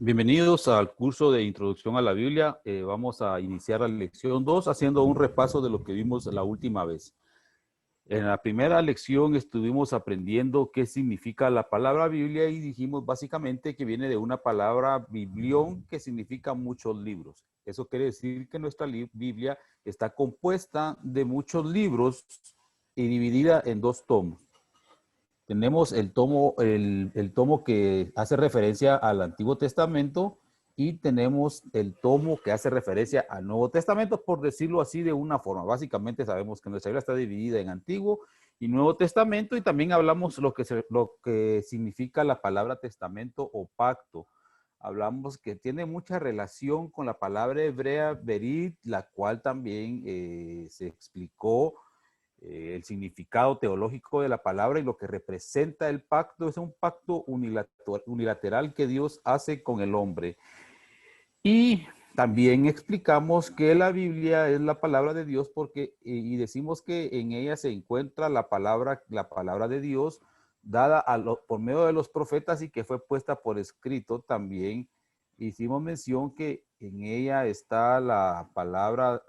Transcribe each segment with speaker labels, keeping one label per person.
Speaker 1: Bienvenidos al curso de Introducción a la Biblia. Vamos a iniciar la lección 2 haciendo un repaso de lo que vimos la última vez. En la primera lección estuvimos aprendiendo qué significa la palabra Biblia y dijimos básicamente que viene de una palabra biblión que significa muchos libros. Eso quiere decir que nuestra Biblia está compuesta de muchos libros y dividida en dos tomos. Tenemos el tomo que hace referencia al Antiguo Testamento y tenemos el tomo que hace referencia al Nuevo Testamento, por decirlo así de una forma. Básicamente sabemos que nuestra Biblia está dividida en Antiguo y Nuevo Testamento, y también hablamos lo que significa la palabra testamento o pacto. Hablamos que tiene mucha relación con la palabra hebrea berit, la cual también se explicó el significado teológico de la palabra y lo que representa el pacto. Es un pacto unilateral que Dios hace con el hombre. Y también explicamos que la Biblia es la palabra de Dios porque, y decimos que en ella se encuentra la palabra de Dios dada por medio de los profetas y que fue puesta por escrito también. Hicimos mención que en ella está la palabra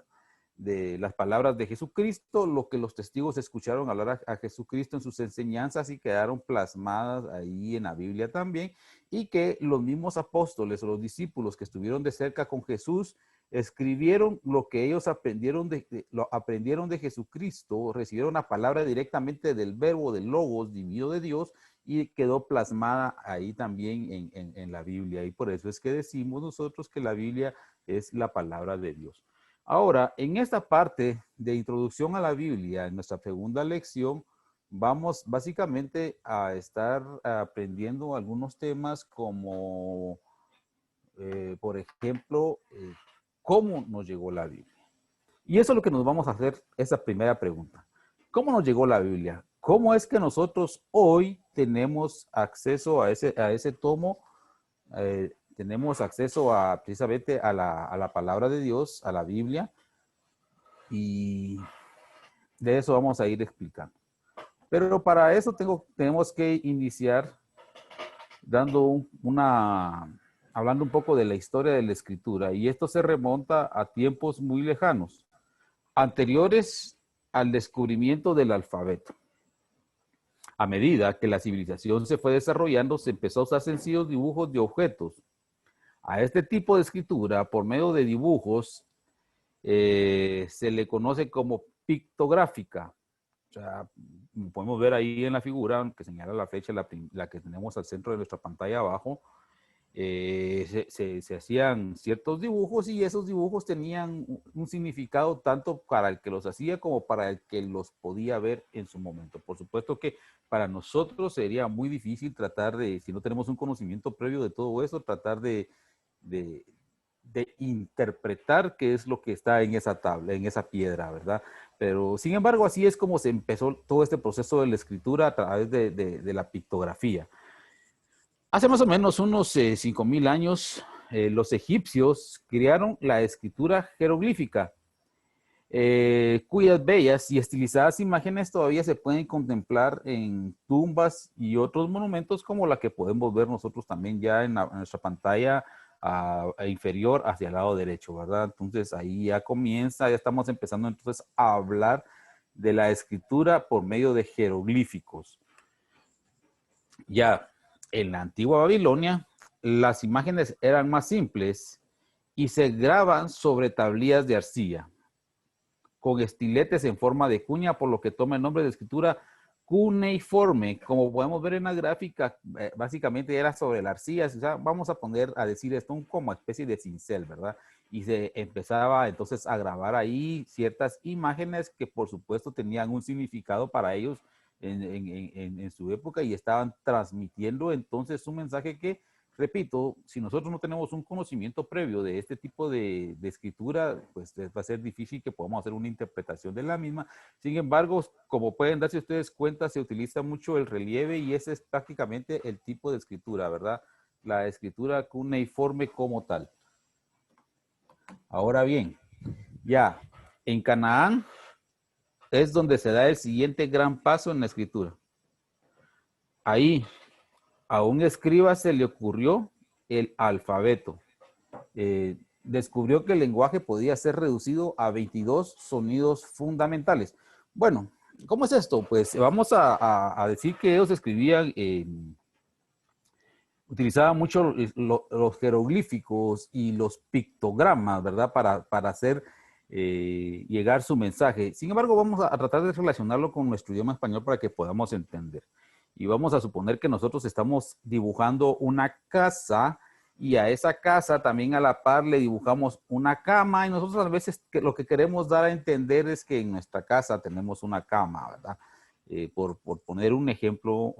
Speaker 1: de las palabras de Jesucristo, lo que los testigos escucharon hablar a Jesucristo en sus enseñanzas y quedaron plasmadas ahí en la Biblia también, y que los mismos apóstoles o los discípulos que estuvieron de cerca con Jesús escribieron lo que ellos lo aprendieron de Jesucristo, recibieron la palabra directamente del verbo, del logos divino de Dios, y quedó plasmada ahí también en la Biblia. Y por eso es que decimos nosotros que la Biblia es la palabra de Dios. Ahora, en esta parte de introducción a la Biblia, en nuestra segunda lección, vamos básicamente a estar aprendiendo algunos temas como, por ejemplo, ¿cómo nos llegó la Biblia? Y eso es lo que nos vamos a hacer, esa primera pregunta. ¿Cómo nos llegó la Biblia? ¿Cómo es que nosotros hoy tenemos acceso a ese tomo? Tenemos acceso precisamente a la palabra de Dios, a la Biblia, y de eso vamos a ir explicando. Pero para eso tenemos que iniciar hablando un poco de la historia de la escritura, y esto se remonta a tiempos muy lejanos, anteriores al descubrimiento del alfabeto. A medida que la civilización se fue desarrollando, se empezó a usar sencillos dibujos de objetos. A este tipo de escritura, por medio de dibujos, se le conoce como pictográfica. O sea, podemos ver ahí en la figura que señala la fecha, la que tenemos al centro de nuestra pantalla abajo. Se hacían ciertos dibujos, y esos dibujos tenían un significado tanto para el que los hacía como para el que los podía ver en su momento. Por supuesto que para nosotros sería muy difícil tratar de, si no tenemos un conocimiento previo de todo eso, tratar de, de interpretar qué es lo que está en esa tabla, en esa piedra, ¿verdad? Pero sin embargo, así es como se empezó todo este proceso de la escritura a través de la pictografía. Hace más o menos unos 5,000 años, los egipcios crearon la escritura jeroglífica, cuyas bellas y estilizadas imágenes todavía se pueden contemplar en tumbas y otros monumentos, como la que podemos ver nosotros también ya en nuestra pantalla inferior hacia el lado derecho, ¿verdad? Entonces ahí ya estamos empezando entonces a hablar de la escritura por medio de jeroglíficos. Ya en la antigua Babilonia, las imágenes eran más simples y se graban sobre tablillas de arcilla, con estiletes en forma de cuña, por lo que toma el nombre de escritura cuneiforme. Como podemos ver en la gráfica, básicamente era sobre la arcilla. O sea, vamos a poner a decir esto como especie de cincel, ¿verdad? Y se empezaba entonces a grabar ahí ciertas imágenes que por supuesto tenían un significado para ellos en su época, y estaban transmitiendo entonces un mensaje que, repito, si nosotros no tenemos un conocimiento previo de este tipo de escritura, pues va a ser difícil que podamos hacer una interpretación de la misma. Sin embargo, como pueden darse ustedes cuenta, se utiliza mucho el relieve, y ese es prácticamente el tipo de escritura, ¿verdad? La escritura cuneiforme como tal. Ahora bien, ya en Canaán es donde se da el siguiente gran paso en la escritura. Ahí a un escriba se le ocurrió el alfabeto. Descubrió que el lenguaje podía ser reducido a 22 sonidos fundamentales. Bueno, ¿cómo es esto? Pues vamos a decir que ellos escribían, utilizaban mucho los jeroglíficos y los pictogramas, ¿verdad? Para hacer llegar su mensaje. Sin embargo, vamos a tratar de relacionarlo con nuestro idioma español para que podamos entender. Y vamos a suponer que nosotros estamos dibujando una casa y a esa casa también a la par le dibujamos una cama y nosotros a veces lo que queremos dar a entender es que en nuestra casa tenemos una cama, ¿verdad? Por poner un ejemplo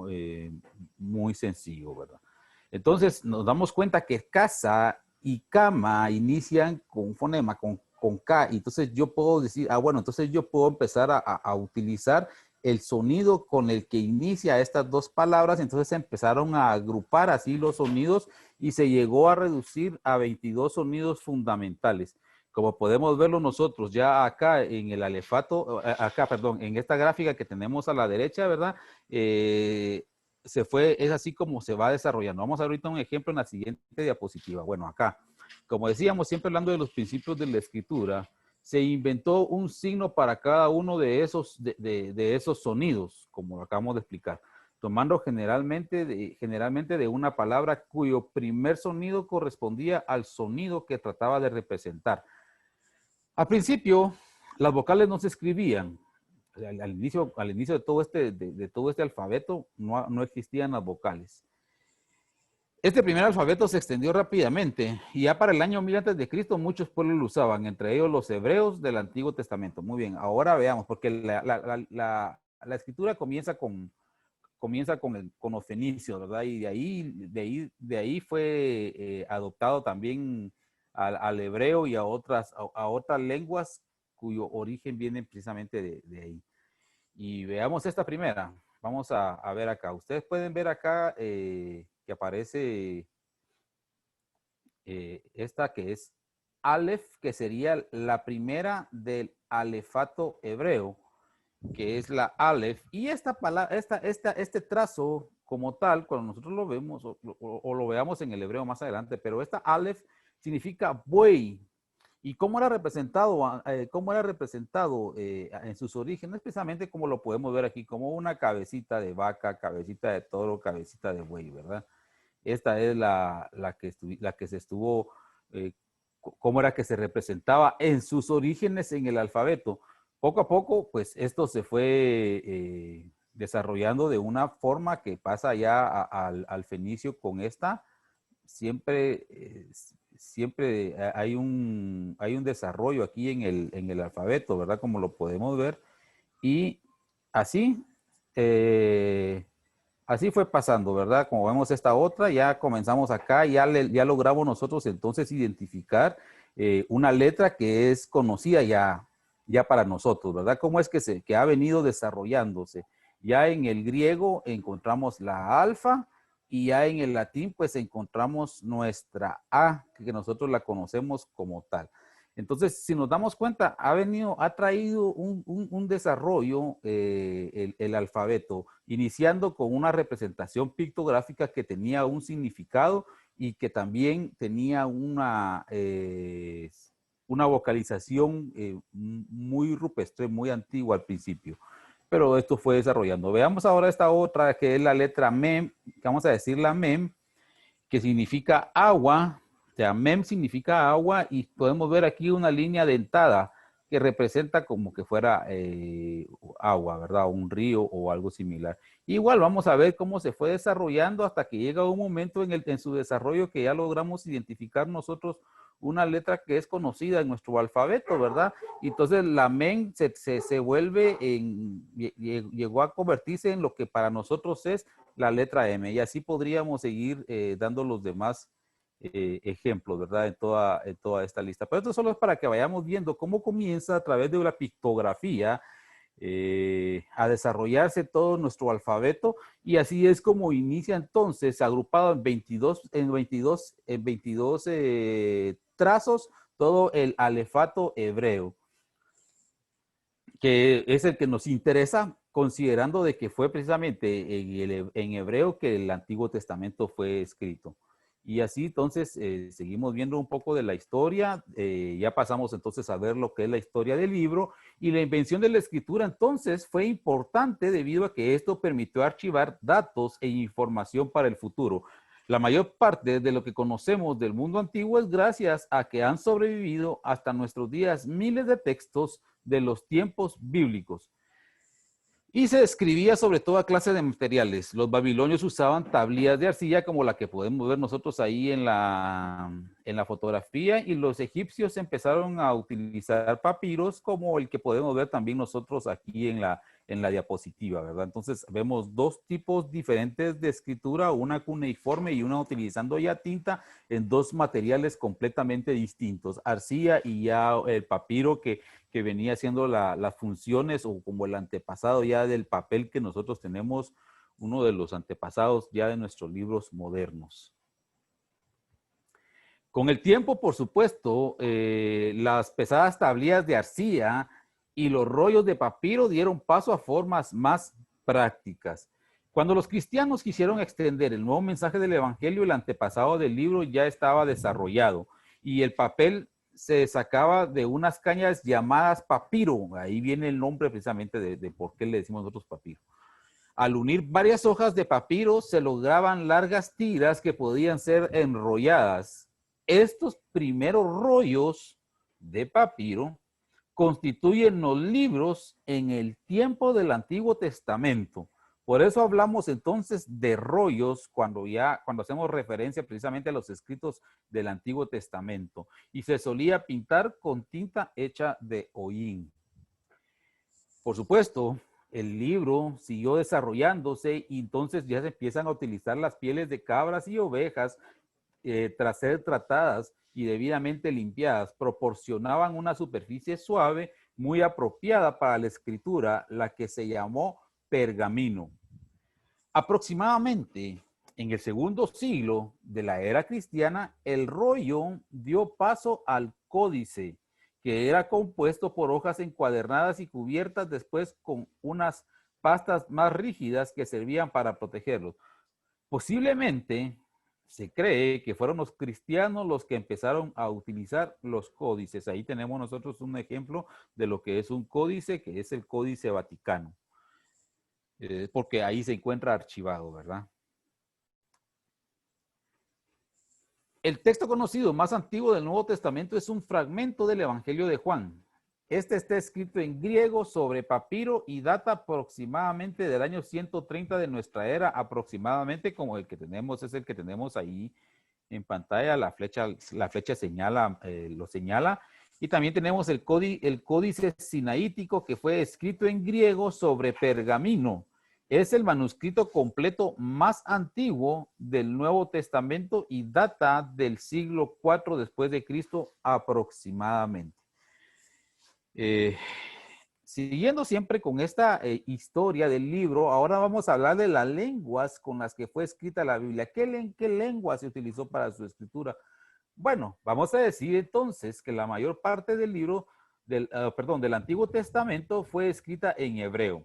Speaker 1: muy sencillo, ¿verdad? Entonces nos damos cuenta que casa y cama inician con un fonema, con K. Y entonces yo puedo decir, bueno, entonces yo puedo empezar a utilizar el sonido con el que inicia estas dos palabras. Entonces se empezaron a agrupar así los sonidos y se llegó a reducir a 22 sonidos fundamentales. Como podemos verlo nosotros ya acá en el alefato, perdón, en esta gráfica que tenemos a la derecha, ¿verdad? Es así como se va desarrollando. Vamos a ver ahorita un ejemplo en la siguiente diapositiva. Bueno, acá, como decíamos, siempre hablando de los principios de la escritura, se inventó un signo para cada uno de esos sonidos, como lo acabamos de explicar, tomando generalmente de una palabra cuyo primer sonido correspondía al sonido que trataba de representar. Al principio, las vocales no se escribían. Al inicio de todo este alfabeto no existían las vocales. Este primer alfabeto se extendió rápidamente y ya para el año 1000 antes de Cristo muchos pueblos lo usaban, entre ellos los hebreos del Antiguo Testamento. Muy bien, ahora veamos, porque la escritura comienza con los fenicios, ¿verdad? Y de ahí fue adoptado también al hebreo y a otras lenguas cuyo origen viene precisamente de ahí. Y veamos esta primera. Vamos a ver acá. Ustedes pueden ver acá que aparece esta que es Aleph, que sería la primera del alefato hebreo, que es la Aleph. Y esta palabra, este trazo como tal, cuando nosotros lo vemos o lo veamos en el hebreo más adelante, pero esta Aleph significa buey. ¿Y cómo era representado, en sus orígenes? Precisamente como lo podemos ver aquí, como una cabecita de vaca, cabecita de toro, cabecita de buey, ¿verdad? Esta es la que se estuvo, cómo era que se representaba en sus orígenes en el alfabeto. Poco a poco, pues esto se fue desarrollando de una forma que pasa ya al fenicio con esta. Siempre hay un desarrollo aquí en el alfabeto, ¿verdad? Como lo podemos ver. Y así, así fue pasando, ¿verdad? Como vemos esta otra, ya comenzamos acá, ya logramos nosotros entonces identificar una letra que es conocida ya para nosotros, ¿verdad? ¿Cómo es que ha venido desarrollándose? Ya en el griego encontramos la alfa, y ya en el latín, pues encontramos nuestra A, que nosotros la conocemos como tal. Entonces, si nos damos cuenta, ha traído un desarrollo el alfabeto, iniciando con una representación pictográfica que tenía un significado y que también tenía una vocalización muy rupestre, muy antigua al principio. Pero esto fue desarrollando. Veamos ahora esta otra, que es la letra Mem, vamos a decir la Mem, que significa agua. O sea, Mem significa agua y podemos ver aquí una línea dentada que representa como que fuera agua, ¿verdad? Un río o algo similar. Igual vamos a ver cómo se fue desarrollando hasta que llega un momento en su desarrollo que ya logramos identificar nosotros una letra que es conocida en nuestro alfabeto, ¿verdad? Y entonces la MEN se vuelve llegó a convertirse en lo que para nosotros es la letra M. Y así podríamos seguir dando los demás ejemplos, ¿verdad? En toda esta lista. Pero esto solo es para que vayamos viendo cómo comienza a través de la pictografía a desarrollarse todo nuestro alfabeto, y así es como inicia entonces, agrupado en 22 trazos, todo el alefato hebreo, que es el que nos interesa, considerando de que fue precisamente en hebreo que el Antiguo Testamento fue escrito. Y así entonces seguimos viendo un poco de la historia, ya pasamos entonces a ver lo que es la historia del libro, y la invención de la escritura entonces fue importante debido a que esto permitió archivar datos e información para el futuro. La mayor parte de lo que conocemos del mundo antiguo es gracias a que han sobrevivido hasta nuestros días miles de textos de los tiempos bíblicos. Y se escribía sobre toda clase de materiales. Los babilonios usaban tablillas de arcilla como la que podemos ver nosotros ahí en la fotografía, y los egipcios empezaron a utilizar papiros como el que podemos ver también nosotros aquí en la diapositiva, ¿verdad? Entonces vemos dos tipos diferentes de escritura, una cuneiforme y una utilizando ya tinta en dos materiales completamente distintos, arcilla y ya el papiro que venía haciendo las funciones o como el antepasado ya del papel que nosotros tenemos, uno de los antepasados ya de nuestros libros modernos. Con el tiempo, por supuesto, las pesadas tablillas de arcilla y los rollos de papiro dieron paso a formas más prácticas. Cuando los cristianos quisieron extender el nuevo mensaje del evangelio, el antepasado del libro ya estaba desarrollado y el papel se sacaba de unas cañas llamadas papiro. Ahí viene el nombre precisamente de por qué le decimos nosotros papiro. Al unir varias hojas de papiro se lograban largas tiras que podían ser enrolladas. Estos primeros rollos de papiro constituyen los libros en el tiempo del Antiguo Testamento. Por eso hablamos entonces de rollos cuando hacemos referencia precisamente a los escritos del Antiguo Testamento. Y se solía pintar con tinta hecha de hollín. Por supuesto, el libro siguió desarrollándose y entonces ya se empiezan a utilizar las pieles de cabras y ovejas tras ser tratadas y debidamente limpiadas. Proporcionaban una superficie suave muy apropiada para la escritura, la que se llamó pergamino. Aproximadamente en el segundo siglo de la era cristiana, el rollo dio paso al códice, que era compuesto por hojas encuadernadas y cubiertas después con unas pastas más rígidas que servían para protegerlos. Posiblemente se cree que fueron los cristianos los que empezaron a utilizar los códices. Ahí tenemos nosotros un ejemplo de lo que es un códice, que es el Códice Vaticano. Porque ahí se encuentra archivado, ¿verdad? El texto conocido más antiguo del Nuevo Testamento es un fragmento del Evangelio de Juan. Este está escrito en griego sobre papiro y data aproximadamente del año 130 de nuestra era, aproximadamente como el que tenemos, es el que tenemos ahí en pantalla, la flecha señala, lo señala. Y también tenemos el códice sinaítico que fue escrito en griego sobre pergamino. Es el manuscrito completo más antiguo del Nuevo Testamento y data del siglo IV después de Cristo aproximadamente. Siguiendo siempre con esta historia del libro, ahora vamos a hablar de las lenguas con las que fue escrita la Biblia. ¿Qué lengua se utilizó para su escritura? Bueno, vamos a decir entonces que la mayor parte del libro, del Antiguo Testamento fue escrita en hebreo,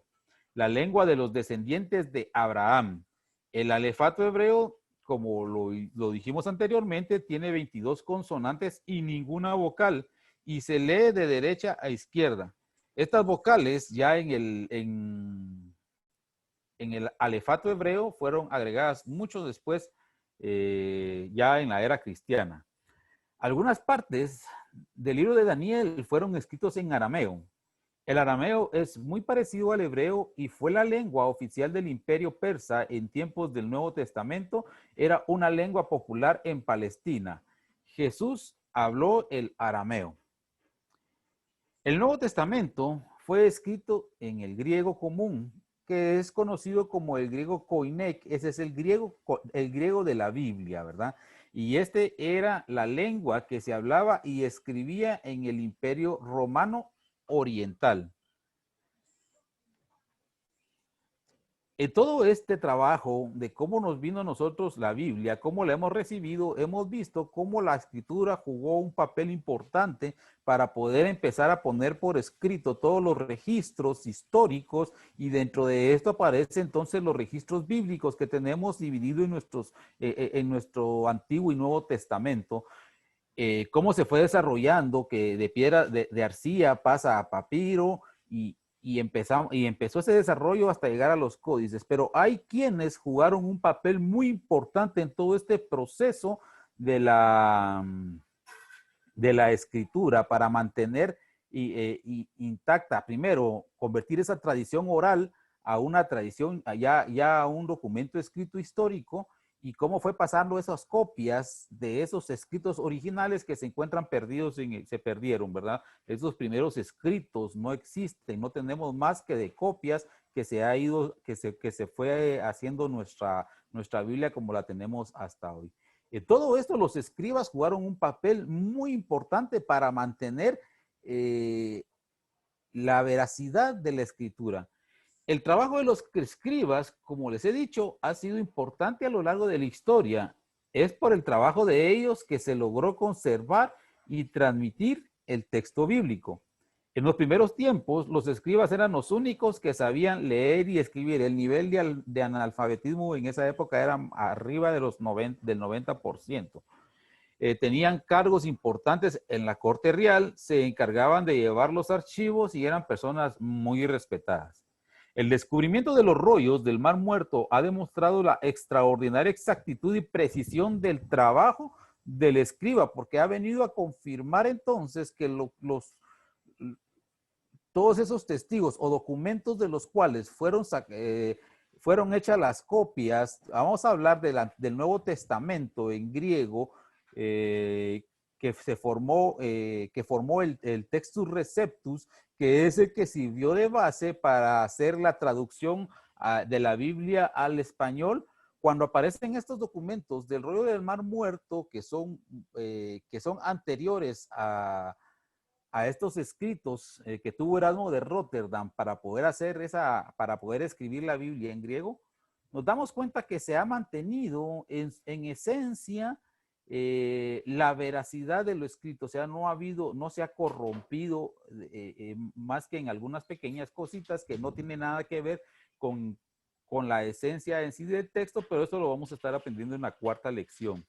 Speaker 1: la lengua de los descendientes de Abraham. El alefato hebreo, como lo dijimos anteriormente, tiene 22 consonantes y ninguna vocal, y se lee de derecha a izquierda. Estas vocales ya en el alefato hebreo fueron agregadas mucho después, ya en la era cristiana. Algunas partes del libro de Daniel fueron escritos en arameo. El arameo es muy parecido al hebreo y fue la lengua oficial del imperio persa en tiempos del Nuevo Testamento. Era una lengua popular en Palestina. Jesús habló el arameo. El Nuevo Testamento fue escrito en el griego común, que es conocido como el griego koiné. Ese es el griego de la Biblia, ¿verdad? Y este era la lengua que se hablaba y escribía en el Imperio Romano Oriental. En todo este trabajo de cómo nos vino a nosotros la Biblia, cómo la hemos recibido, hemos visto cómo la escritura jugó un papel importante para poder empezar a poner por escrito todos los registros históricos, y dentro de esto aparecen entonces los registros bíblicos que tenemos divididos en nuestro Antiguo y Nuevo Testamento. Cómo se fue desarrollando, que de piedra de arcilla pasa a papiro, y empezó ese desarrollo hasta llegar a los códices. Pero hay quienes jugaron un papel muy importante en todo este proceso de la escritura para mantener intacta, primero, convertir esa tradición oral a una tradición, ya a un documento escrito histórico, y cómo fue pasando esas copias de esos escritos originales que se encuentran perdidos, se perdieron, ¿verdad? Esos primeros escritos no existen, no tenemos más que de copias que se fue haciendo nuestra Biblia como la tenemos hasta hoy. En todo esto, los escribas jugaron un papel muy importante para mantener la veracidad de la escritura. El trabajo de los escribas, como les he dicho, ha sido importante a lo largo de la historia. Es por el trabajo de ellos que se logró conservar y transmitir el texto bíblico. En los primeros tiempos, los escribas eran los únicos que sabían leer y escribir. El nivel de analfabetismo en esa época era arriba de del 90%. Tenían cargos importantes en la corte real, se encargaban de llevar los archivos y eran personas muy respetadas. El descubrimiento de los rollos del Mar Muerto ha demostrado la extraordinaria exactitud y precisión del trabajo del escriba, porque ha venido a confirmar entonces que todos esos testigos o documentos de los cuales fueron hechas las copias, vamos a hablar del Nuevo Testamento en griego, que formó el Textus Receptus, que es el que sirvió de base para hacer la traducción de la Biblia al español. Cuando aparecen estos documentos del rollo del Mar Muerto, que son anteriores a estos escritos que tuvo Erasmo de Rotterdam para poder escribir la Biblia en griego, nos damos cuenta que se ha mantenido en esencia la veracidad de lo escrito. O sea, no se ha corrompido más que en algunas pequeñas cositas que no tienen nada que ver con la esencia en sí del texto, pero eso lo vamos a estar aprendiendo en la cuarta lección.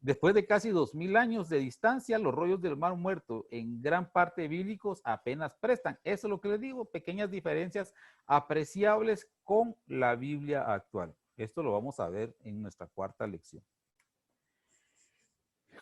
Speaker 1: Después de casi 2000 años de distancia, los rollos del Mar Muerto, en gran parte bíblicos, apenas prestan. Eso es lo que les digo, pequeñas diferencias apreciables con la Biblia actual. Esto lo vamos a ver en nuestra cuarta lección.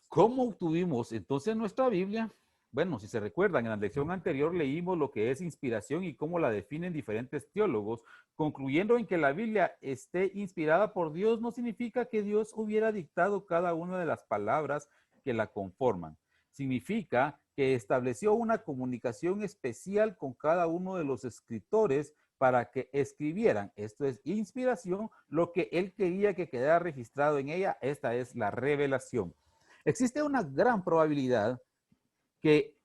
Speaker 1: ¿Cómo obtuvimos entonces nuestra Biblia? Bueno, si se recuerdan, en la lección anterior leímos lo que es inspiración y cómo la definen diferentes teólogos, concluyendo en que la Biblia esté inspirada por Dios no significa que Dios hubiera dictado cada una de las palabras que la conforman. Significa que estableció una comunicación especial con cada uno de los escritores para que escribieran, esto es inspiración, lo que él quería que quedara registrado en ella. Esta es la revelación. Existe una gran probabilidad que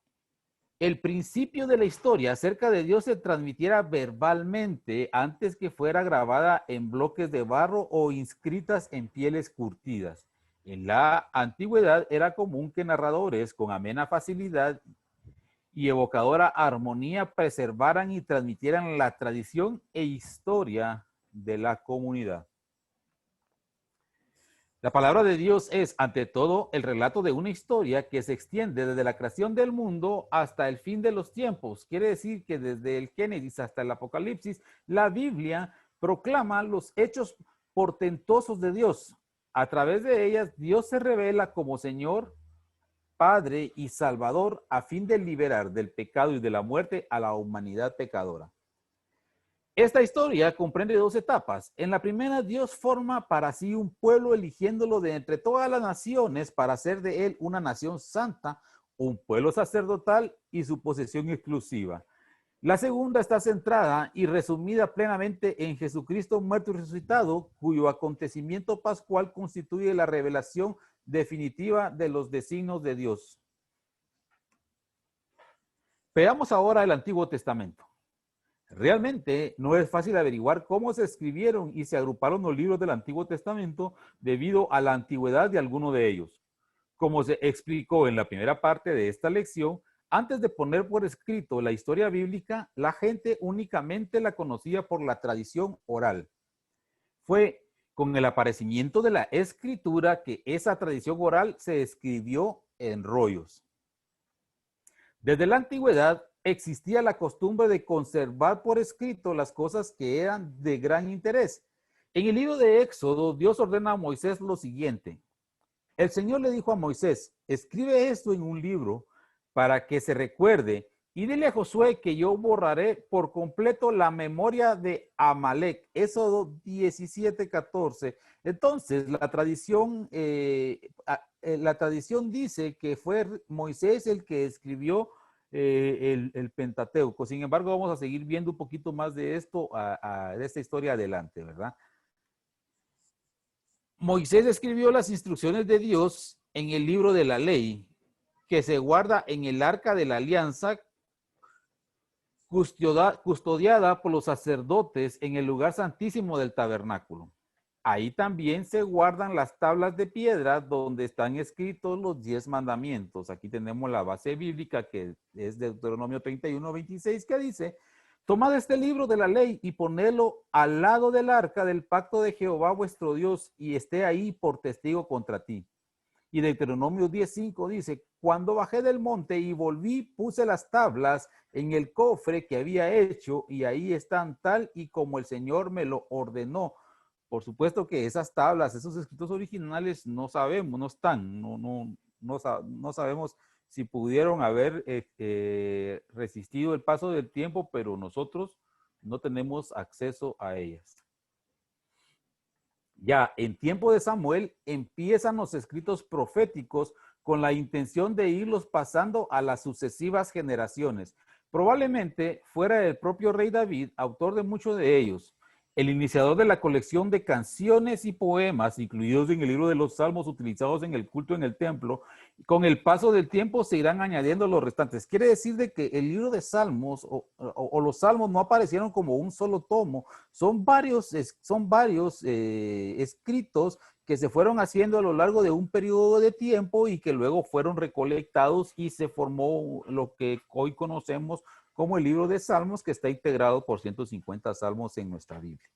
Speaker 1: el principio de la historia acerca de Dios se transmitiera verbalmente antes que fuera grabada en bloques de barro o inscritas en pieles curtidas. En la antigüedad era común que narradores con amena facilidad y evocadora armonía preservaran y transmitieran la tradición e historia de la comunidad. La palabra de Dios es, ante todo, el relato de una historia que se extiende desde la creación del mundo hasta el fin de los tiempos. Quiere decir que desde el Génesis hasta el Apocalipsis, la Biblia proclama los hechos portentosos de Dios. A través de ellas, Dios se revela como Señor, Padre y Salvador a fin de liberar del pecado y de la muerte a la humanidad pecadora. Esta historia comprende dos etapas. En la primera, Dios forma para sí un pueblo, eligiéndolo de entre todas las naciones para hacer de él una nación santa, un pueblo sacerdotal y su posesión exclusiva. La segunda está centrada y resumida plenamente en Jesucristo muerto y resucitado, cuyo acontecimiento pascual constituye la revelación definitiva de los designios de Dios. Veamos ahora el Antiguo Testamento. Realmente no es fácil averiguar cómo se escribieron y se agruparon los libros del Antiguo Testamento debido a la antigüedad de alguno de ellos. Como se explicó en la primera parte de esta lección, antes de poner por escrito la historia bíblica, la gente únicamente la conocía por la tradición oral. Fue con el aparecimiento de la escritura que esa tradición oral se escribió en rollos. Desde la antigüedad existía la costumbre de conservar por escrito las cosas que eran de gran interés. En el libro de Éxodo, Dios ordena a Moisés lo siguiente. El Señor le dijo a Moisés, escribe esto en un libro para que se recuerde y dile a Josué que yo borraré por completo la memoria de Amalek. Éxodo 17:14. Entonces, la tradición dice que fue Moisés el que escribió el Pentateuco. Sin embargo, vamos a seguir viendo un poquito más de esto, de esta historia adelante, ¿verdad? Moisés escribió las instrucciones de Dios en el libro de la ley, que se guarda en el arca de la alianza, custodiada por los sacerdotes en el lugar santísimo del tabernáculo. Ahí también se guardan las tablas de piedra donde están escritos los 10 mandamientos. Aquí tenemos la base bíblica que es Deuteronomio 31:26, que dice: tomad este libro de la ley y ponedlo al lado del arca del pacto de Jehová vuestro Dios y esté ahí por testigo contra ti. Y Deuteronomio 10:5 dice: cuando bajé del monte y volví, puse las tablas en el cofre que había hecho y ahí están tal y como el Señor me lo ordenó. Por supuesto que esas tablas, esos escritos originales no sabemos, no están, no sabemos si pudieron haber resistido el paso del tiempo, pero nosotros no tenemos acceso a ellas. Ya en tiempo de Samuel empiezan los escritos proféticos con la intención de irlos pasando a las sucesivas generaciones. Probablemente fuera el propio rey David, autor de muchos de ellos, el iniciador de la colección de canciones y poemas incluidos en el libro de los Salmos utilizados en el culto en el templo. Con el paso del tiempo se irán añadiendo los restantes. Quiere decir de que el libro de Salmos o los Salmos no aparecieron como un solo tomo, son varios escritos que se fueron haciendo a lo largo de un periodo de tiempo y que luego fueron recolectados y se formó lo que hoy conocemos como el libro de Salmos, que está integrado por 150 salmos en nuestra Biblia.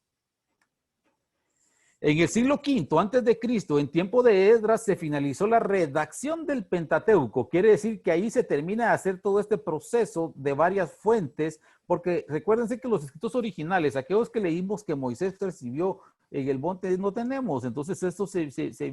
Speaker 1: En el siglo V antes de Cristo, en tiempo de Esdras, se finalizó la redacción del Pentateuco. Quiere decir que ahí se termina de hacer todo este proceso de varias fuentes, porque recuérdense que los escritos originales, aquellos que leímos que Moisés recibió en el monte, no tenemos. Entonces esto se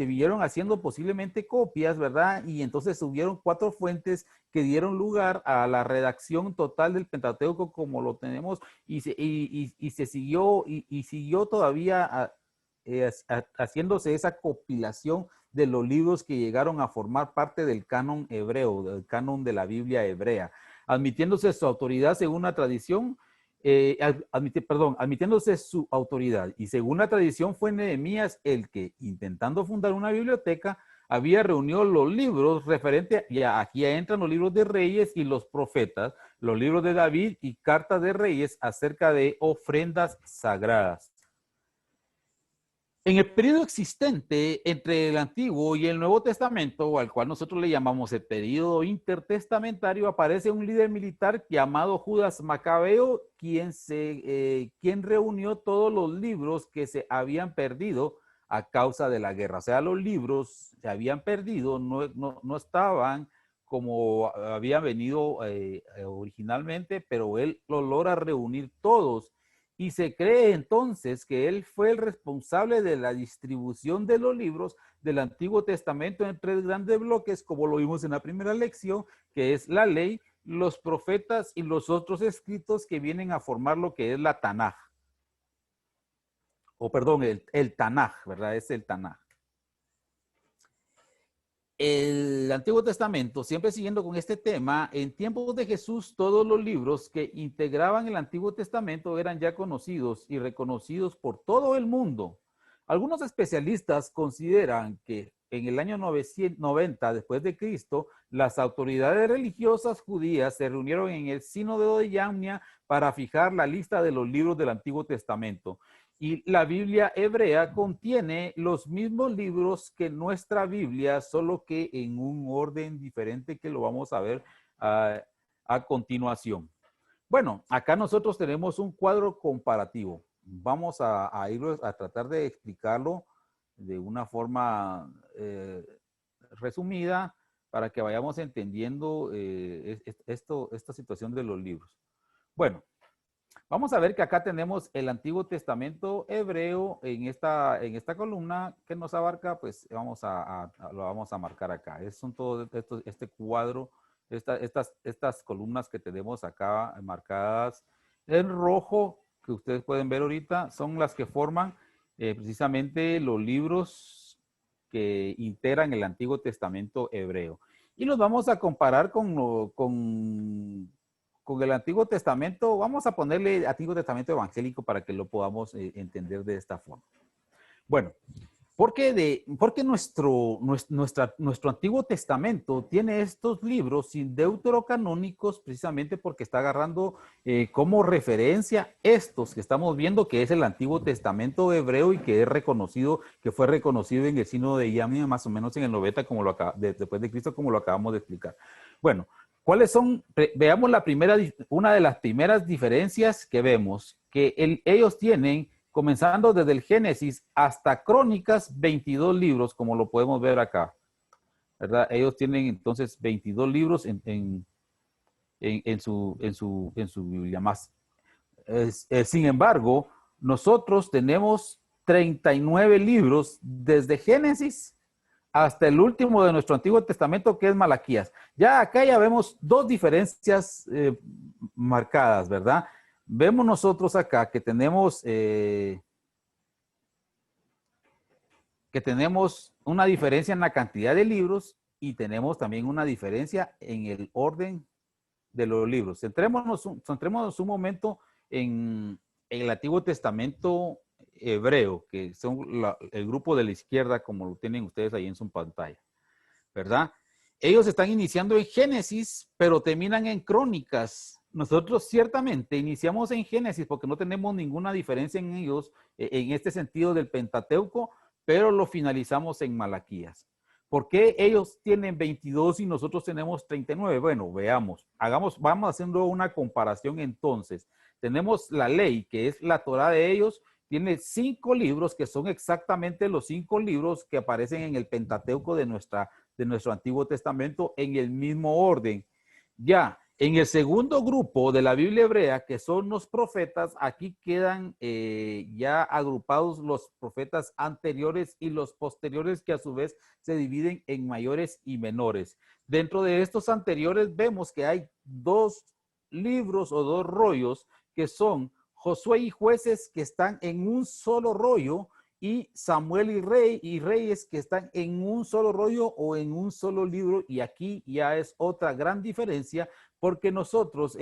Speaker 1: vinieron haciendo posiblemente copias, ¿verdad? Y entonces hubieron 4 fuentes que dieron lugar a la redacción total del Pentateuco como lo tenemos y se siguió todavía haciéndose esa compilación de los libros que llegaron a formar parte del canon hebreo, del canon de la Biblia hebrea, admitiéndose su autoridad según la tradición, admitiéndose su autoridad. Y según la tradición fue Nehemías el que, intentando fundar una biblioteca, había reunido los libros referentes, y aquí entran los libros de Reyes y los profetas, los libros de David y cartas de Reyes acerca de ofrendas sagradas. En el periodo existente entre el Antiguo y el Nuevo Testamento, al cual nosotros le llamamos el periodo intertestamentario, aparece un líder militar llamado Judas Macabeo, quien reunió todos los libros que se habían perdido a causa de la guerra. O sea, los libros se habían perdido, no estaban como habían venido originalmente, pero él lo logra reunir todos. Y se cree entonces que él fue el responsable de la distribución de los libros del Antiguo Testamento en 3 grandes bloques, como lo vimos en la primera lección, que es la ley, los profetas y los otros escritos que vienen a formar lo que es la Tanaj. O perdón, el Tanaj, ¿verdad? Es el Tanaj. El Antiguo Testamento, siempre siguiendo con este tema, en tiempos de Jesús, todos los libros que integraban el Antiguo Testamento eran ya conocidos y reconocidos por todo el mundo. Algunos especialistas consideran que en el año 990 después de Cristo, las autoridades religiosas judías se reunieron en el Sínodo de Yamnia para fijar la lista de los libros del Antiguo Testamento. Y la Biblia hebrea contiene los mismos libros que nuestra Biblia, solo que en un orden diferente que lo vamos a ver a continuación. Bueno, acá nosotros tenemos un cuadro comparativo. Vamos a ir a tratar de explicarlo de una forma resumida para que vayamos entendiendo esta situación de los libros. Bueno, vamos a ver que acá tenemos el Antiguo Testamento hebreo en esta columna que nos abarca, pues lo vamos a marcar acá. Son todo este cuadro, estas columnas que tenemos acá marcadas en rojo, que ustedes pueden ver ahorita, son las que forman precisamente los libros que integran el Antiguo Testamento hebreo. Y los vamos a comparar con el Antiguo Testamento. Vamos a ponerle Antiguo Testamento evangélico para que lo podamos entender de esta forma. Bueno, ¿por qué nuestro Antiguo Testamento tiene estos libros sin deuterocanónicos? Precisamente porque está agarrando como referencia estos que estamos viendo, que es el Antiguo Testamento hebreo y que fue reconocido en el Sínodo de Yamnia más o menos en el 90 después de Cristo, como lo acabamos de explicar. Bueno, ¿cuáles son? Veamos una de las primeras diferencias que vemos, que ellos tienen, comenzando desde el Génesis hasta Crónicas, 22 libros, como lo podemos ver acá, ¿verdad? Ellos tienen entonces 22 libros en su Biblia más. Sin embargo, nosotros tenemos 39 libros desde Génesis hasta el último de nuestro Antiguo Testamento, que es Malaquías. Ya acá ya vemos dos diferencias marcadas, ¿verdad? Vemos nosotros acá que tenemos una diferencia en la cantidad de libros y tenemos también una diferencia en el orden de los libros. Centrémonos un momento en el Antiguo Testamento hebreo, que son el grupo de la izquierda, como lo tienen ustedes ahí en su pantalla, ¿verdad? Ellos están iniciando en Génesis, pero terminan en Crónicas. Nosotros ciertamente iniciamos en Génesis porque no tenemos ninguna diferencia en ellos, en este sentido del Pentateuco, pero lo finalizamos en Malaquías. ¿Por qué ellos tienen 22 y nosotros tenemos 39? Bueno, veamos, vamos haciendo una comparación entonces. Tenemos la ley, que es la Torá de ellos, tiene 5 libros que son exactamente los 5 libros que aparecen en el Pentateuco de nuestro Antiguo Testamento en el mismo orden. Ya, en el segundo grupo de la Biblia hebrea, que son los profetas, aquí quedan ya agrupados los profetas anteriores y los posteriores, que a su vez se dividen en mayores y menores. Dentro de estos anteriores vemos que hay 2 libros o 2 rollos que son Josué y Jueces, que están en un solo rollo, y Samuel y Reyes, que están en un solo rollo o en un solo libro. Y aquí ya es otra gran diferencia, porque nosotros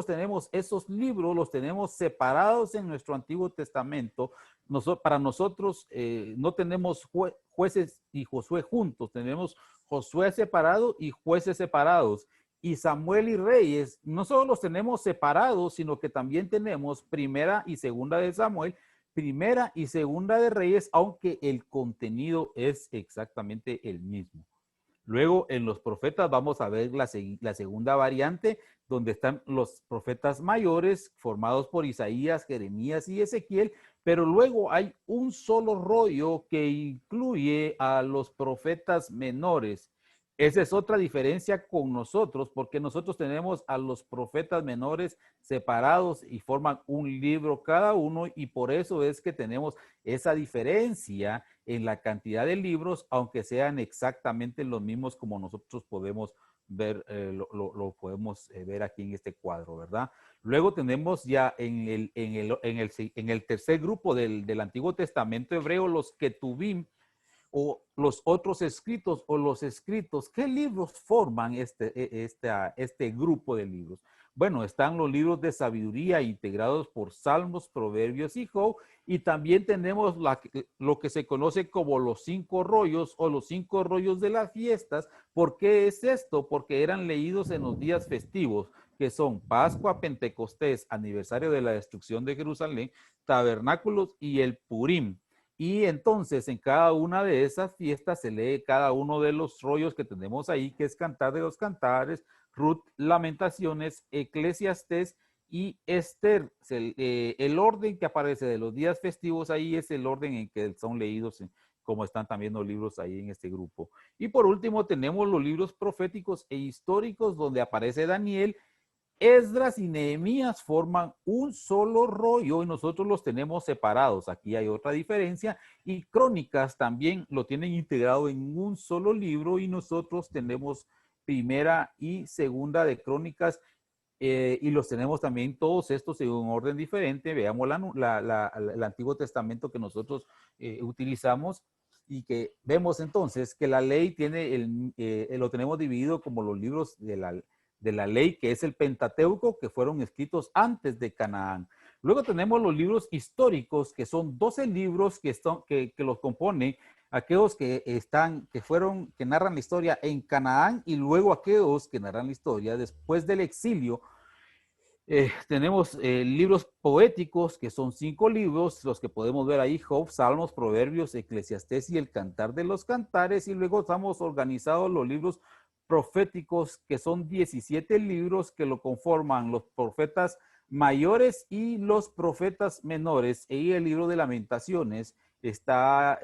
Speaker 1: tenemos esos libros, los tenemos separados en nuestro Antiguo Testamento. Para nosotros no tenemos Jueces y Josué juntos, tenemos Josué separado y Jueces separados. Y Samuel y Reyes no solo los tenemos separados, sino que también tenemos Primera y Segunda de Samuel, Primera y Segunda de Reyes, aunque el contenido es exactamente el mismo. Luego, en los profetas vamos a ver la segunda variante, donde están los profetas mayores, formados por Isaías, Jeremías y Ezequiel, pero luego hay un solo rollo que incluye a los profetas menores. Esa es otra diferencia con nosotros, porque nosotros tenemos a los profetas menores separados y forman un libro cada uno, y por eso es que tenemos esa diferencia en la cantidad de libros, aunque sean exactamente los mismos, como nosotros podemos ver, lo podemos ver aquí en este cuadro, ¿verdad? Luego tenemos ya en el tercer grupo del Antiguo Testamento hebreo, los Ketubim, o los otros escritos o los escritos. ¿Qué libros forman este grupo de libros? Bueno, están los libros de sabiduría integrados por Salmos, Proverbios y Job, y también tenemos lo que se conoce como los 5 rollos o los 5 rollos de las fiestas. ¿Por qué es esto? Porque eran leídos en los días festivos, que son Pascua, Pentecostés, aniversario de la destrucción de Jerusalén, tabernáculos y el Purim. Y entonces en cada una de esas fiestas se lee cada uno de los rollos que tenemos ahí, que es Cantar de los Cantares, Ruth, Lamentaciones, Eclesiastés y Esther. El orden que aparece de los días festivos ahí es el orden en que son leídos, como están también los libros ahí en este grupo. Y por último tenemos los libros proféticos e históricos, donde aparece Daniel. Esdras y Nehemías forman un solo rollo y nosotros los tenemos separados. Aquí hay otra diferencia, y Crónicas también lo tienen integrado en un solo libro y nosotros tenemos primera y segunda de Crónicas, y los tenemos también todos estos en un orden diferente. Veamos el Antiguo Testamento que nosotros utilizamos, y que vemos entonces que la ley tiene lo tenemos dividido como los libros de la ley, que es el Pentateuco, que fueron escritos antes de Canaán. Luego tenemos los libros históricos, que son 12 libros que los componen aquellos que narran la historia en Canaán, y luego aquellos que narran la historia después del exilio. Tenemos libros poéticos, que son 5 libros, los que podemos ver ahí: Job, Salmos, Proverbios, Eclesiastés y el Cantar de los Cantares. Y luego estamos organizados los libros proféticos, que son 17 libros que lo conforman los profetas mayores y los profetas menores. Y el libro de Lamentaciones está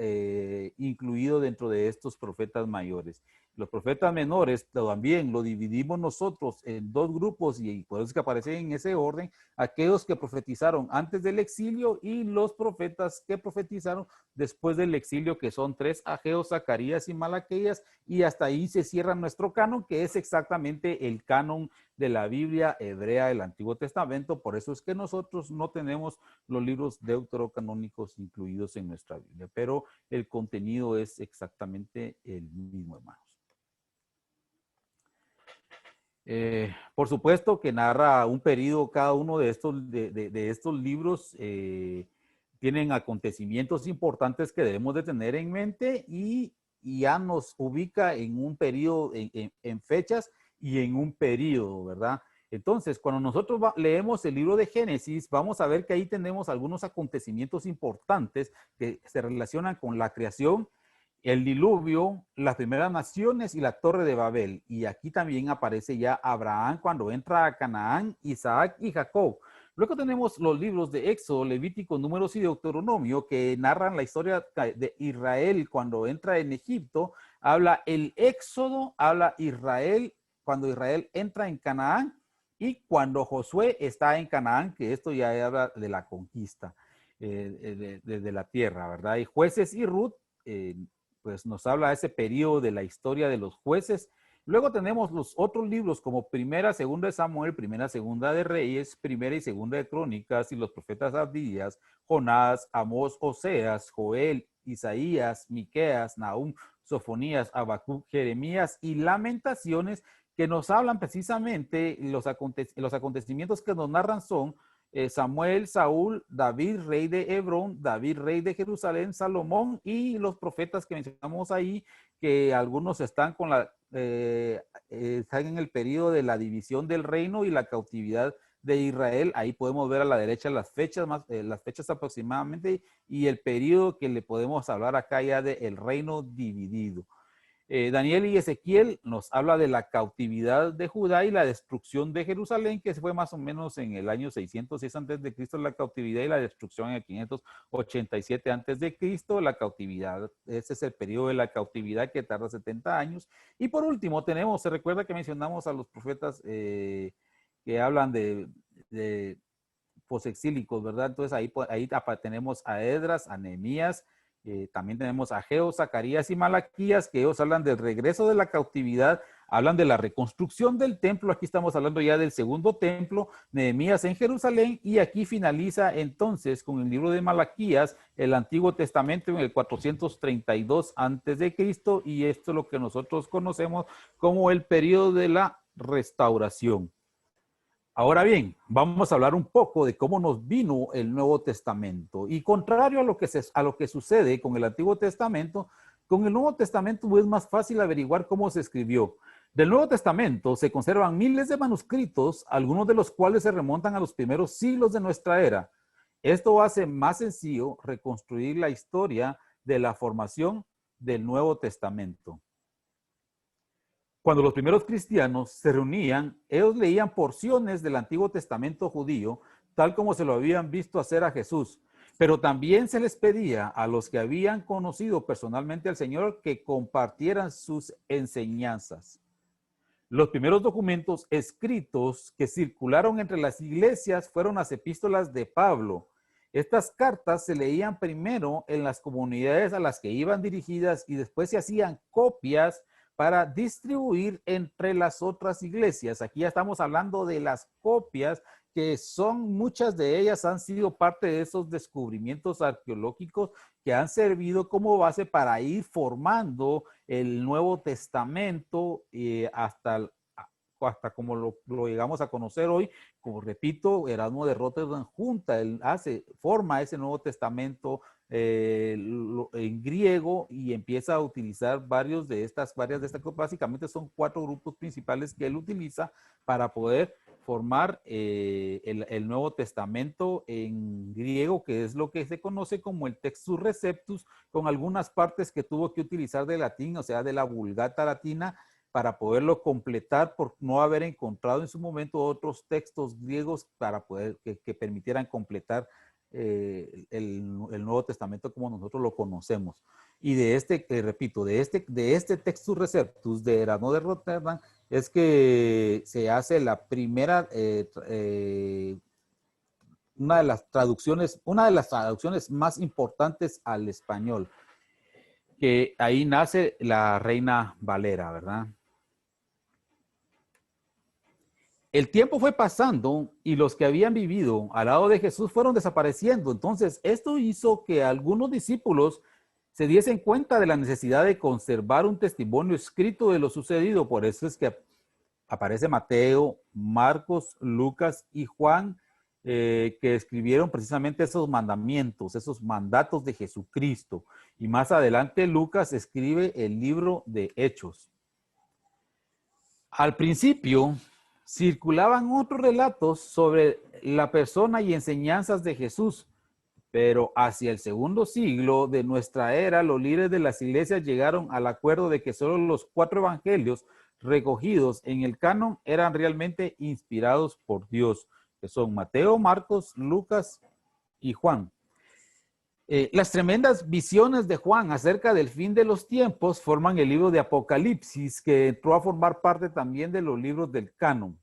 Speaker 1: incluido dentro de estos profetas mayores. Los profetas menores también lo dividimos nosotros en 2 grupos, y por eso es que aparecen en ese orden: aquellos que profetizaron antes del exilio y los profetas que profetizaron después del exilio, que son 3: Ageo, Zacarías y Malaquías. Y hasta ahí se cierra nuestro canon, que es exactamente el canon de la Biblia hebrea del Antiguo Testamento. Por eso es que nosotros no tenemos los libros deuterocanónicos incluidos en nuestra Biblia, pero el contenido es exactamente el mismo, hermanos. Por supuesto que narra un periodo. Cada uno de estos libros tienen acontecimientos importantes que debemos de tener en mente, y ya nos ubica en un periodo, en fechas y en un periodo, ¿verdad? Entonces, cuando nosotros leemos el libro de Génesis, vamos a ver que ahí tenemos algunos acontecimientos importantes que se relacionan con la creación, el diluvio, las primeras naciones y la torre de Babel. Y aquí también aparece ya Abraham cuando entra a Canaán, Isaac y Jacob. Luego tenemos los libros de Éxodo, Levítico, Números y Deuteronomio, que narran la historia de Israel cuando entra en Egipto. Habla el Éxodo, habla Israel cuando Israel entra en Canaán, y cuando Josué está en Canaán, que esto ya habla de la conquista de la tierra, ¿verdad? Y Jueces y Ruth, pues nos habla de ese periodo de la historia de los jueces. Luego tenemos los otros libros como Primera, Segunda de Samuel, Primera, Segunda de Reyes, Primera y Segunda de Crónicas, y los profetas Abdías, Jonás, Amós, Oseas, Joel, Isaías, Miqueas, Nahum, Sofonías, Habacuc, Jeremías y Lamentaciones, que nos hablan precisamente los acontecimientos que nos narran son Samuel, Saúl, David, rey de Hebrón, David, rey de Jerusalén, Salomón, y los profetas que mencionamos ahí, que algunos están están en el periodo de la división del reino y la cautividad de Israel. Ahí podemos ver a la derecha las fechas aproximadamente, y el periodo que le podemos hablar acá ya del reino dividido. Daniel y Ezequiel nos habla de la cautividad de Judá y la destrucción de Jerusalén, que fue más o menos en el año 606 a.C., la cautividad, y la destrucción en el 587 a.C., la cautividad. Ese es el periodo de la cautividad, que tarda 70 años. Y por último se recuerda que mencionamos a los profetas que hablan de posexílicos, ¿verdad? Entonces ahí tenemos a Esdras, a Nehemías, también tenemos a Ageo, Zacarías y Malaquías, que ellos hablan del regreso de la cautividad hablan de la reconstrucción del templo. Aquí estamos hablando ya del segundo templo, Nehemías en Jerusalén, y aquí finaliza entonces con el libro de Malaquías, el Antiguo Testamento en el 432 antes de Cristo, y esto es lo que nosotros conocemos como el periodo de la restauración. Ahora bien, vamos a hablar un poco de cómo nos vino el Nuevo Testamento. Y contrario a lo que sucede con el Antiguo Testamento, con el Nuevo Testamento es más fácil averiguar cómo se escribió. Del Nuevo Testamento se conservan miles de manuscritos, algunos de los cuales se remontan a los primeros siglos de nuestra era. Esto hace más sencillo reconstruir la historia de la formación del Nuevo Testamento. Cuando los primeros cristianos se reunían, ellos leían porciones del Antiguo Testamento judío, tal como se lo habían visto hacer a Jesús. Pero también se les pedía a los que habían conocido personalmente al Señor que compartieran sus enseñanzas. Los primeros documentos escritos que circularon entre las iglesias fueron las epístolas de Pablo. Estas cartas se leían primero en las comunidades a las que iban dirigidas y después se hacían copias para distribuir entre las otras iglesias. Aquí ya estamos hablando de las copias, que son, muchas de ellas han sido parte de esos descubrimientos arqueológicos que han servido como base para ir formando el Nuevo Testamento hasta como lo llegamos a conocer hoy. Como repito, Erasmo de Rotterdam forma ese Nuevo Testamento en griego y empieza a utilizar varias de estas básicamente son 4 grupos principales que él utiliza para poder formar el Nuevo Testamento en griego, que es lo que se conoce como el Textus Receptus, con algunas partes que tuvo que utilizar de latín, o sea, de la Vulgata latina, para poderlo completar por no haber encontrado en su momento otros textos griegos para poder que permitieran completar el Nuevo Testamento como nosotros lo conocemos. Y de repito, de este Textus Receptus de Erasmo de Rotterdam es que se hace la primera, una de las traducciones más importantes al español, que ahí nace la Reina Valera, ¿verdad? El tiempo fue pasando y los que habían vivido al lado de Jesús fueron desapareciendo. Entonces, esto hizo que algunos discípulos se diesen cuenta de la necesidad de conservar un testimonio escrito de lo sucedido. Por eso es que aparece Mateo, Marcos, Lucas y Juan, que escribieron precisamente esos mandamientos, esos mandatos de Jesucristo. Y más adelante Lucas escribe el libro de Hechos. Al principio circulaban otros relatos sobre la persona y enseñanzas de Jesús, pero hacia el segundo siglo de nuestra era, los líderes de las iglesias llegaron al acuerdo de que solo los 4 evangelios recogidos en el canon eran realmente inspirados por Dios, que son Mateo, Marcos, Lucas y Juan. Las tremendas visiones de Juan acerca del fin de los tiempos forman el libro de Apocalipsis, que entró a formar parte también de los libros del canon.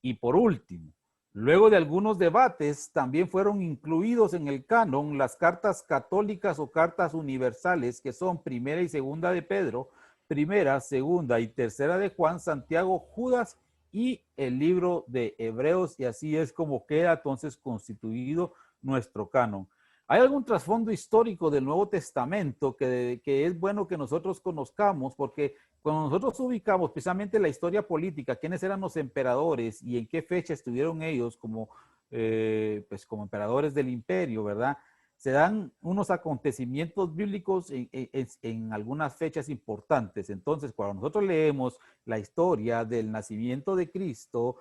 Speaker 1: Y por último, luego de algunos debates, también fueron incluidos en el canon las cartas católicas o cartas universales, que son primera y segunda de Pedro, primera, segunda y tercera de Juan, Santiago, Judas y el libro de Hebreos, y así es como queda entonces constituido nuestro canon. Hay algún trasfondo histórico del Nuevo Testamento que es bueno que nosotros conozcamos, porque cuando nosotros ubicamos precisamente la historia política, quiénes eran los emperadores y en qué fecha estuvieron ellos como emperadores del imperio, ¿verdad? Se dan unos acontecimientos bíblicos en algunas fechas importantes. Entonces, cuando nosotros leemos la historia del nacimiento de Cristo,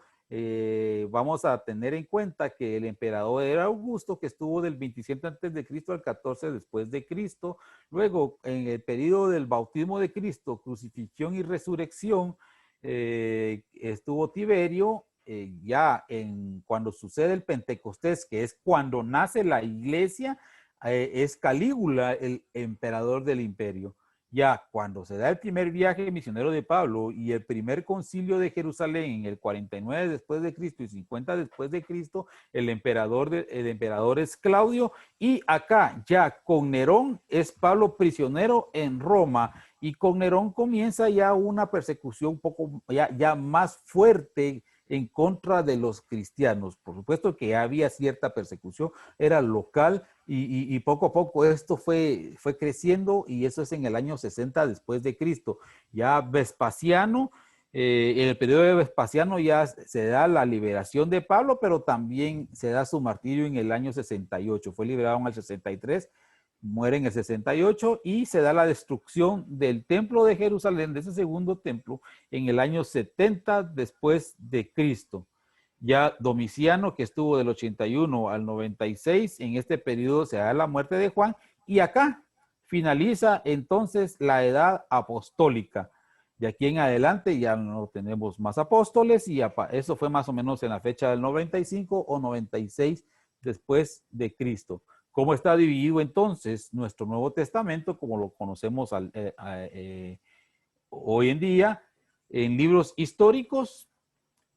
Speaker 1: vamos a tener en cuenta que el emperador era Augusto, que estuvo del 27 antes de Cristo al 14 después de Cristo. Luego, en el periodo del bautismo de Cristo, crucifixión y resurrección, estuvo Tiberio. Cuando sucede el Pentecostés, que es cuando nace la iglesia, es Calígula el emperador del imperio. Ya cuando se da el primer viaje misionero de Pablo y el primer concilio de Jerusalén en el 49 después de Cristo y 50 después de Cristo, el emperador es Claudio, y acá ya con Nerón es Pablo prisionero en Roma, Y con Nerón comienza ya una persecución un poco ya más fuerte en contra de los cristianos. Por supuesto que había cierta persecución, era local y poco a poco esto fue creciendo, y eso es en el año 60 después de Cristo. Ya Vespasiano, en el periodo de Vespasiano ya se da la liberación de Pablo, pero también se da su martirio en el año 68. Fue liberado en el 63, muere en el 68 y se da la destrucción del templo de Jerusalén, de ese segundo templo, en el año 70 después de Cristo. Ya Domiciano, que estuvo del 81 al 96, en este periodo se da la muerte de Juan, y acá finaliza entonces la edad apostólica. De aquí en adelante ya no tenemos más apóstoles, y eso fue más o menos en la fecha del 95 o 96 después de Cristo. ¿Cómo está dividido entonces nuestro Nuevo Testamento, como lo conocemos hoy en día? En libros históricos,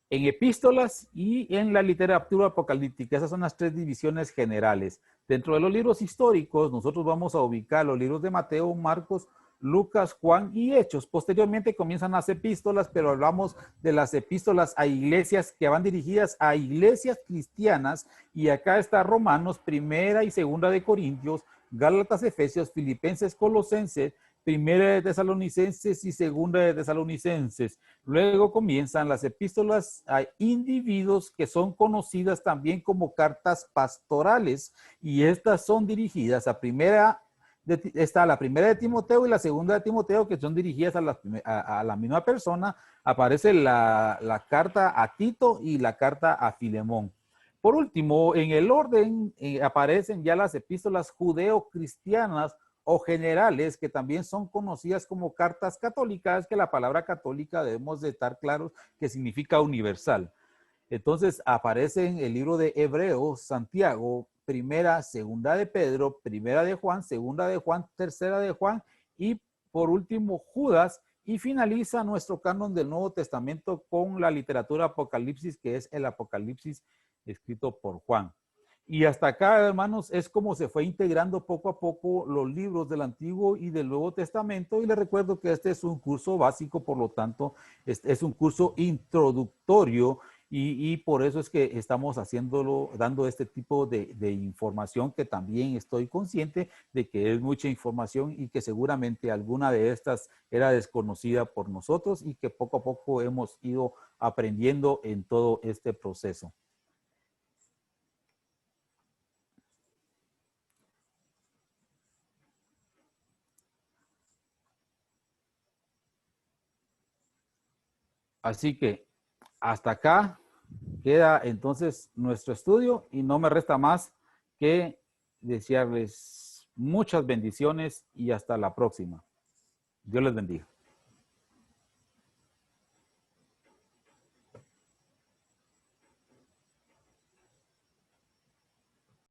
Speaker 1: en epístolas y en la literatura apocalíptica. Esas son las tres divisiones generales. Dentro de los libros históricos, nosotros vamos a ubicar los libros de Mateo, Marcos, Lucas, Juan y Hechos. Posteriormente comienzan las epístolas, pero hablamos de las epístolas a iglesias que van dirigidas a iglesias cristianas, y acá está Romanos, Primera y Segunda de Corintios, Gálatas, Efesios, Filipenses, Colosenses, Primera de Tesalonicenses y Segunda de Tesalonicenses. Luego comienzan las epístolas a individuos, que son conocidas también como cartas pastorales, y estas son dirigidas a está la primera de Timoteo y la segunda de Timoteo, que son dirigidas a la misma persona. Aparece la carta a Tito y la carta a Filemón. Por último, en el orden aparecen ya las epístolas judeo-cristianas o generales, que también son conocidas como cartas católicas, que la palabra católica debemos de estar claros que significa universal. Entonces aparece en el libro de Hebreos, Santiago, Primera, Segunda de Pedro, Primera de Juan, Segunda de Juan, Tercera de Juan, y por último Judas, y finaliza nuestro canon del Nuevo Testamento con la literatura Apocalipsis, que es el Apocalipsis escrito por Juan. Y hasta acá, hermanos, es como se fue integrando poco a poco los libros del Antiguo y del Nuevo Testamento. Y les recuerdo que este es un curso básico, por lo tanto, es un curso introductorio, y por eso es que estamos haciéndolo, dando este tipo de información, que también estoy consciente de que es mucha información y que seguramente alguna de estas era desconocida por nosotros, y que poco a poco hemos ido aprendiendo en todo este proceso. Así que hasta acá queda entonces nuestro estudio, y no me resta más que desearles muchas bendiciones y hasta la próxima. Dios les bendiga.